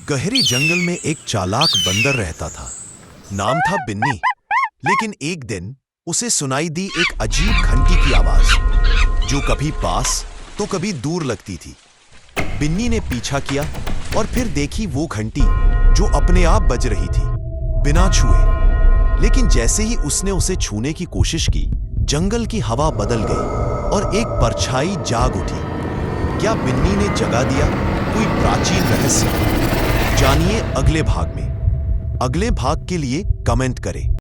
गहरी जंगल में एक चालाक बंदर रहता था। नाम था बिन्नी। लेकिन एक दिन उसे सुनाई दी एक अजीब घंटी की आवाज, जो कभी पास तो कभी दूर लगती थी। बिन्नी ने पीछा किया और फिर देखी वो घंटी जो अपने आप बज रही थी, बिना छुए। लेकिन जैसे ही उसने उसे छूने की कोशिश की, जंगल की हवा बदल गई और एक परछाई जाग उठी। क्या बिन्नी ने जगा दिया कोई प्राचीन रहस्य? जानिए अगले भाग में। अगले भाग के लिए कमेंट करें।